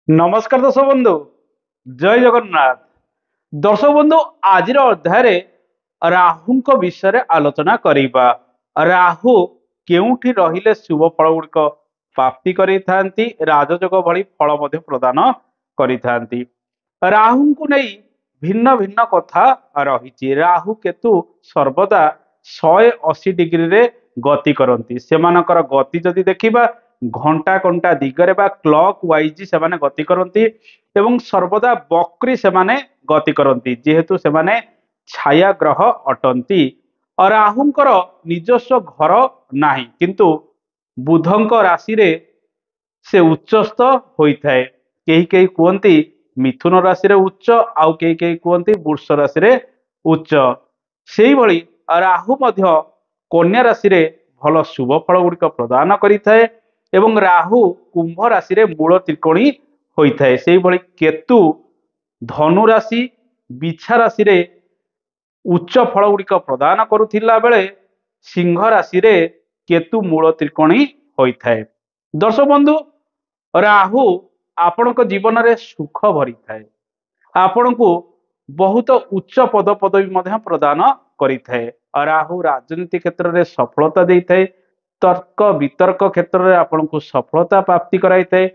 नमस्कार दर्शक बंधु जय जगन्नाथ। दर्शक बंधु आज अध्याय राहु विषय आलोचना करिबा। राहु केउठी रहिले शुभ फल गुड़िक प्राप्ति करिथांती, राजयोग भली फल मध्य प्रदान करिथांती। राहु को नहीं भिन्न भिन्न कथा रही। राहु केतु सर्वदा 180 डिग्री रे गति करती। सेमानकर गति जदि देखिबा घंटा घंटा दिगरे बा क्लॉक वाइज से गति करती एवं सर्वदा वक्री से गति करती, जेहेतु से छाया ग्रह अटंती। और राहुंकर निजस्व घर नाही, किंतु बुधंक राशि रे से उच्चस्थ होता है। कहीं कहीं कहती मिथुन राशि रे उच्च, आउ कहीं कहीं कहती वृष राशि रे उच्च। से भली राहु मध्य कन्या राशि रे भल शुभ फल गुड़िक प्रदान करिथाए एवं राहु कुंभ राशि रे मूल त्रिकोणी होता है। से भली केतु धनु राशि बिछा राशि रे उच्च फल गुड़िक प्रदान करुथिला बेले सिंह राशि रे केतु मूल त्रिकोणी होता है। दर्शक बंधु राहु आपण जीवन में सुख भरी थाए, आपण को बहुत उच्च पद पदवी प्रदान करिथाए। राहु राजनीति क्षेत्र में सफलता देता है, तर्क वितर्क क्षेत्र में आपण को सफलता प्राप्ति कराई थाए।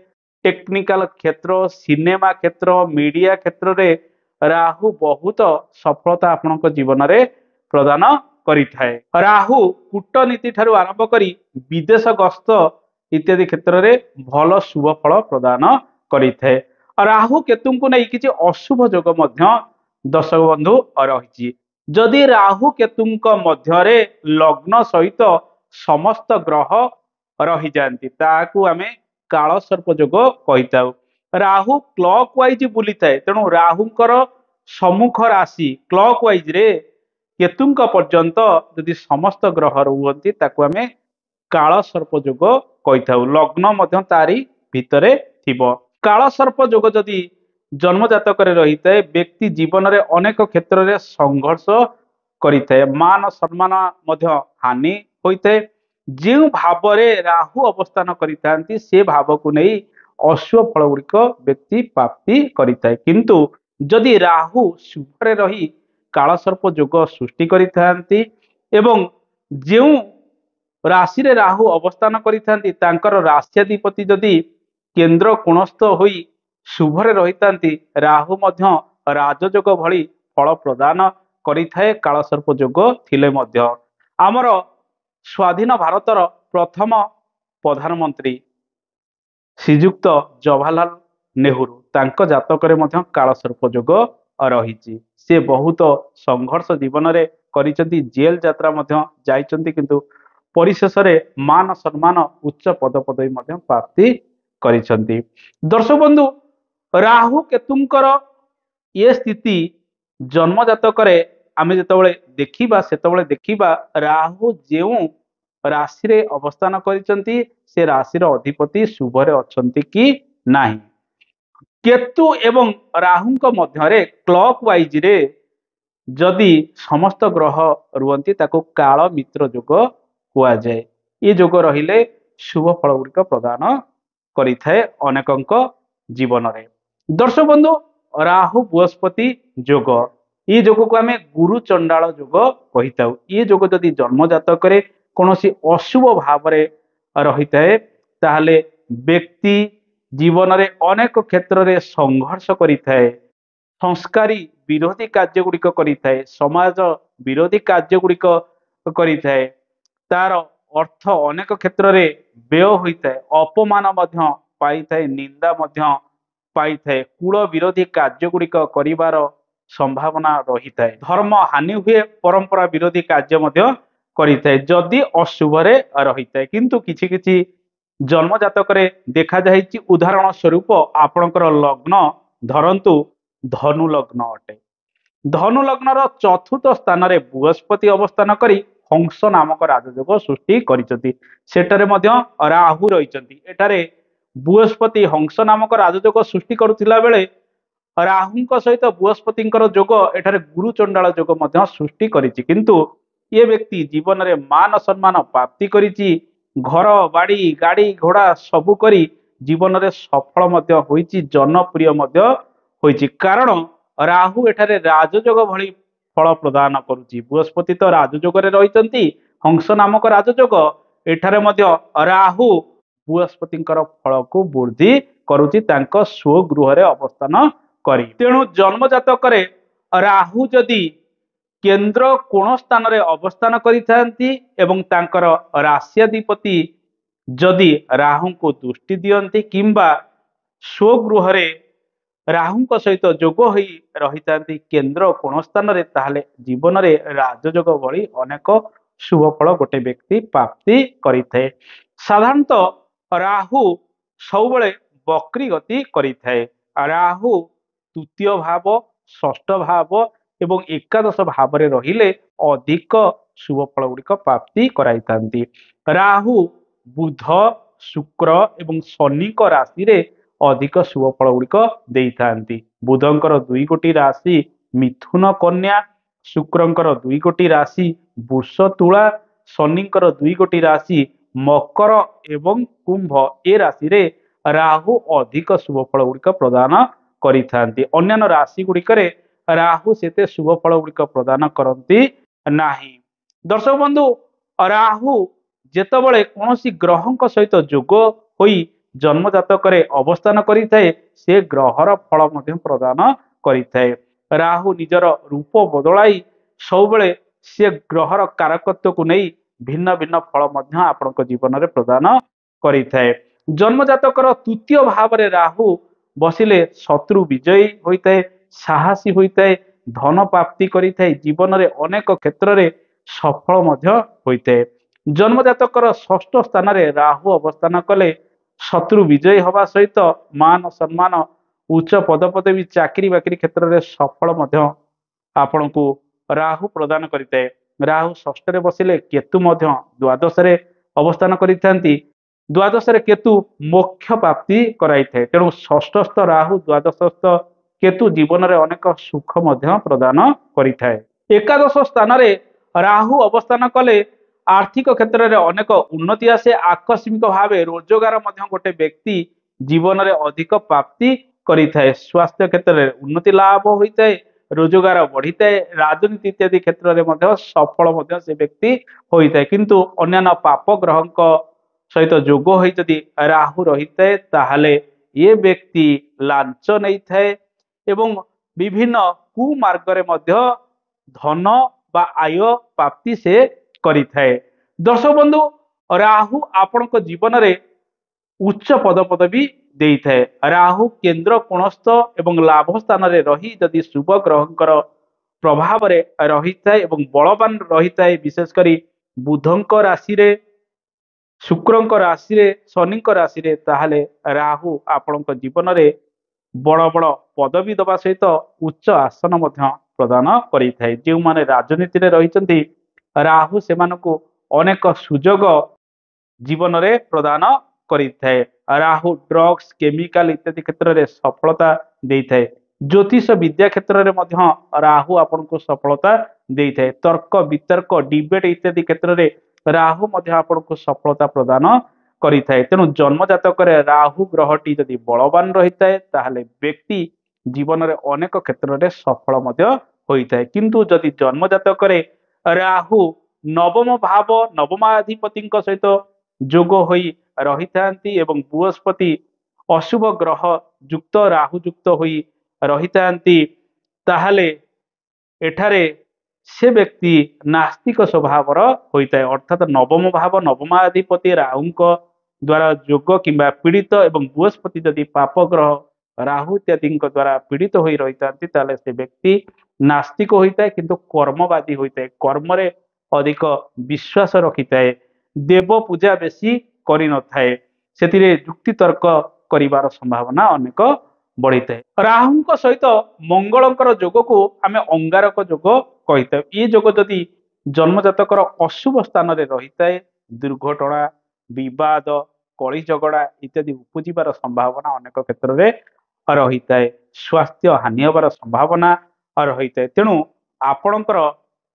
टेक्निकल क्षेत्र, सिनेमा क्षेत्र, मीडिया क्षेत्र में राहु बहुत सफलता आपण जीवन में प्रदान करिथाए। राहु कूटनीति ठारू आरंभ करी विदेश गस्त इत्यादि क्षेत्र में भल शुभ फल प्रदान करिथाए। राहु केतु को नहीं किसी अशुभ जोग दर्शक बंधु रही। जदि राहु केतु मध्य लग्न सहित समस्त ग्रह रही जाती ताकू आम काल सर्प जोग कही। राहु क्लॉक वाइज बुली थाए, तेणु राहुंकर सम्मुख राशि क्लॉक वाइज रे केतु पर्यंत यदि समस्त ग्रह रुहती ताकू आम काल सर्प जोग कही। लग्न मध्य तारी भितरे थिबो। काल सर्प जोग जदि जन्म जातक रही है, व्यक्ति जीवन में अनेक क्षेत्र में संघर्ष करिथाए, मान सम्मान मध्य हानि होता है। जो भाव में राहु अवस्थान करिथांती से भाव को नहीं अशुभ फल गुड़िक व्यक्ति प्राप्ति करिथाए। किंतु जदि राहु शुभरे रही काल सर्प जोग सृष्टि करिथांती एवं जो राशि रे राहु अवस्थान करिथांती तांकर राष्ट्राधिपति जदि केंद्र कोणस्थ होई शुभरे रही राहु मध्य राजयोग भली फल प्रदान करिथाए। काल सर्प जोग थिले मध्य आमर स्वाधीन भारतर प्रथम प्रधानमंत्री श्रीजुक्त जवाहरलाल नेहरू तांको जातक मध्य काल सर्प जोग रही। से बहुत संघर्ष जीवन में करिसेंती, जेल यात्रा मध्य जाइसेंती, किंतु परिशेष मान सम्मान उच्च पद पदवी प्राप्ति करिसेंती। दर्शक बंधु राहु केतुंकर ये स्थिति जन्म जातक आम जो देखा से राहु जो राशि रे अवस्थान करिसेंती से राशि अधिपति शुभरे अछंती कि नाही। केतु एवं राहु मध्य क्लॉक वाइज रे जदि समस्त ग्रह रुहती ताको काल मित्र जोग हुआ जाए। ये जोग रहिले शुभ फल गुड़िक प्रदान करिथाए अनेकंक जीवन में। दर्शक बंधु राहु बृहस्पति जोग, ये जोग को आम गुरु चंडाल जोग कही था। ये जोग जदि जन्म जातक कौन अशुभ भाव रही है ताहले व्यक्ति जीवन में अनेक क्षेत्र में संघर्ष करिथाए, संस्कारी विरोधी कार्य गुड़िक करिथाए, समाज विरोधी कार्य गुड़िक करिथाए। तार अर्थ अनेक क्षेत्र में व्यय होता है, अपमान मध्य पाई थाए, निंदा मध्य पाई थाए, कूल विरोधी कार्य गुड़िक करिवार संभावना रही है, धर्म हानि हुए, परंपरा विरोधी कार्य मध्य करिथाए जदि अशुभरे रही है। किंतु किछि किछि जन्म जातक देखा जाइछि, उदाहरण स्वरूप आपणकर लग्न धरंतु धनु लग्न अटे। धनु लग्नर चतुर्थ स्थान रे बृहस्पति अवस्थान करी हंस नामक राजयोग सृष्टि करिसेंती। सेटारे मध्य राहु रहिसेंती। एटारे बृहस्पति हंस नामक राजयोग सृष्टि करुथिला बेले राहुंक सहित बृहस्पतिंकर जोग एठारे गुरु चंडाल जोग मध्य सृष्टि करिछि। किंतु ये व्यक्ति जीवन में मान सम्मान प्राप्ति करिछि, घर बाड़ी गाड़ी घोड़ा सबु करी जीवन में सफल होइछि जनप्रिय होइछि कारण राहु एठारे राजयोग भली फल प्रदान करुछि। बृहस्पति तो राजयोग रही हंस नामक राजयोग एठारे मध्य राहु बृहस्पति फल को वृद्धि करुछि तांको स्वगृह रे अवस्थान करी। तेणु जन्म जातक राहु जदि केंद्र कोण स्थान रे अवस्थान करिथांती एवं तांकर राश्याधिपति जदि राहु को दृष्टि दियंती किंबा स्वगृह रे राहु सहित जोग होई रहितांती केंद्र कोण स्थान रे ताहले जीवन रे राजयोग भली अनेक शुभ फल गोटे व्यक्ति प्राप्ति करिथे। साधारणतः राहु सबुबले बक्री गति करिଥାଏ। राहु तृतीय भाव षष्ठ भाव एवं एकादश भाव रे रहिले अधिक शुभ फल गुड़िक प्राप्ति कराइथांती। राहु बुध शुक्र एवं शनि राशि रे अधिक शुभ फल गुड़िक देइथांती। बुधंकर 2 गोटी राशि मिथुन कन्या, शुक्रंकर 2 गोटी राशि वृष तुला, शनिंकर 2 गोटी राशि मकर एवं कुंभ ए राशि रे राहु अधिक शुभ फल गुड़िक प्रदान करिथांती। अन्यान्य राशि गुड़िक राहु सेते शुभ फल गुड़िक प्रदान करती नाही। दर्शक बंधु राहु जेतबळे कोनोसी ग्रहंक सहित जोग होई जन्म जातक अवस्थान करिथाए से ग्रहर फल मध्य प्रदान करिथाए। राहु निजर रूप बदलाई सबुबळे से ग्रहर कारकत्व को नहीं भिन्न भिन्न फल मध्य आपनक जीवन में प्रदान करिथाए। जन्म जातकर तृतीय भाव रे राहु बसिले शत्रु विजयी होइथाए, साहसी होइथाए, धन प्राप्ति करिथाए, जीवन में अनेक क्षेत्र में सफल मध्य होइथाए। जन्म जातकर षष्ठ स्थान रे राहु अवस्थान कले शत्रु विजयी हवा सहित मान सम्मान उच्च पदपदवी चाकरी बाकरी क्षेत्र में सफल मध्य आपण को राहु प्रदान करिथाए। राहु षष्ठ रे बसिले केतु मध्य द्वादश रे अवस्थान करिथांती। द्वादश रे केतु मोक्ष प्राप्ति कराइथाए। तेणु षष्ठस्थ राहु द्वादशस्थ केतु जीवन में अनेक सुख मध्य प्रदान करिथाए। एकादश स्थान रे राहु अवस्थान कले आर्थिक क्षेत्र में अनेक उन्नति आसे। आकस्मिक भाव रोजगार मध्य गोटे व्यक्ति जीवन में अधिक प्राप्ति करिथाए। स्वास्थ्य क्षेत्र में उन्नति लाभ होइथाए, रोजगार बढ़िथाए, राजनीति इत्यादि क्षेत्र में मध्य सफल मध्य से व्यक्ति होइथाए। किंतु अन्यान्य पाप ग्रहंक सहित जोग होई जदि राहु रहिथाए ताहले ये व्यक्ति लांच नहीं थाए एवं विभिन्न कुमार्ग रे मध्य धन बा आय प्राप्ति से करिथाए। दर्शक बंधु राहु आपनक जीवन रे उच्च पद पदवी देइथाए। राहु केंद्र कोणस्थ एवं लाभ स्थान रे रही जदि शुभ ग्रहंकर प्रभाव रे रहिथाए एवं बलवान रहिथाए विशेष करी बुधंक राशि रे शुक्रंक राशि रे शनिंक राशि रे ताहले राहु आपनक जीवन रे बड़ बड़ पदवी दबा सहित उच्च आसन मध्य प्रदान करिथाए। जो माने राजनीति रे रहिचंती राहु सेमानकु अनेक सुजोग जीवन रे प्रदान करिथाए। राहु ड्रग्स केमिकल इत्यादि क्षेत्र में सफलता देइथाए। ज्योतिष विद्या क्षेत्र में मध्य राहु आपनको सफलता देइथाए। तर्क वितर्क डिबेट इत्यादि क्षेत्र में राहु मध्य आपनको सफलता प्रदान करिथाए। तेणु जन्म जातक राहु ग्रहटी जदि बलवान रहिथाए ताहले व्यक्ति जीवन में अनेक क्षेत्र में सफल मध्य होइथाए। किंतु जदि जन्म जातक राहु नवम भाव नवमाधिपति सहित जोग होई रहिथांती एवं बृहस्पति अशुभ ग्रह युक्त राहु युक्त होई रहिथांती ताहले एठारे से व्यक्ति नास्तिक स्वभाव होइथाए। अर्थात नवम भाव नवमाधिपति राहुंक द्वारा जोग किंबा पीड़ित एवं बृहस्पति जदि पाप ग्रह राहु इत्यादि द्वारा पीड़ित होई रहिथांती ताहले से व्यक्ति नास्तिक होइथाए किंतु कर्मवादी होइथाए। कर्म रे अधिक विश्वास रखिथाए। देव पूजा बेसी करि नथाए। सेतिरे युक्ति तर्क करिवार संभावना अनेक बढ़िथाए। राहुंक सहित मंगलंकर जोग को आमे अंगारक जोग कहिथाए। ये जोग जदि जन्म जातकर अशुभ स्थान रे रहिथाए दुर्घटना विवाद कली झगड़ा इत्यादि उपजिबार संभावना अनेक क्षेत्र में रहिथाए। स्वास्थ्य हानि होबार संभावना रहिथाए। तेणु आपणकर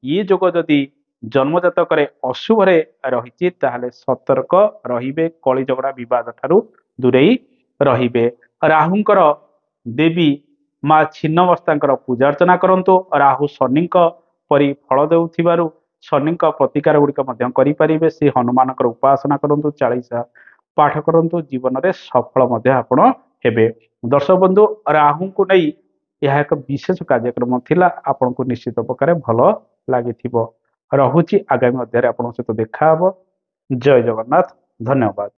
ये जोग जदि जन्म जातक अशुभ रही ताहले सतर्क रहिबे। कली झगड़ा विवाद ठारू दूरेई रहिबे। राहुंकर देवी माँ छिन्नमस्तांकर पूजा अर्चना करंतु। राहु शनिଙ୍କ परि फल देउथिबारु शनिଙ୍କ प्रतिकार गुड़िक मध्य करिपारिबे। श्री हनुमानकर उपासना करंतु, चालीसा पाठ करंतु, जीवन में सफल मध्य आपण हेबे। दर्शक बंधु, राहु को नहीं यह एक विशेष कार्यक्रम थिला, आपन को निश्चित प्रकार भल लागिथिबो। रहुची आगामी अध्याय आपन सहित देखा हबो। जय जगन्नाथ, धन्यवाद।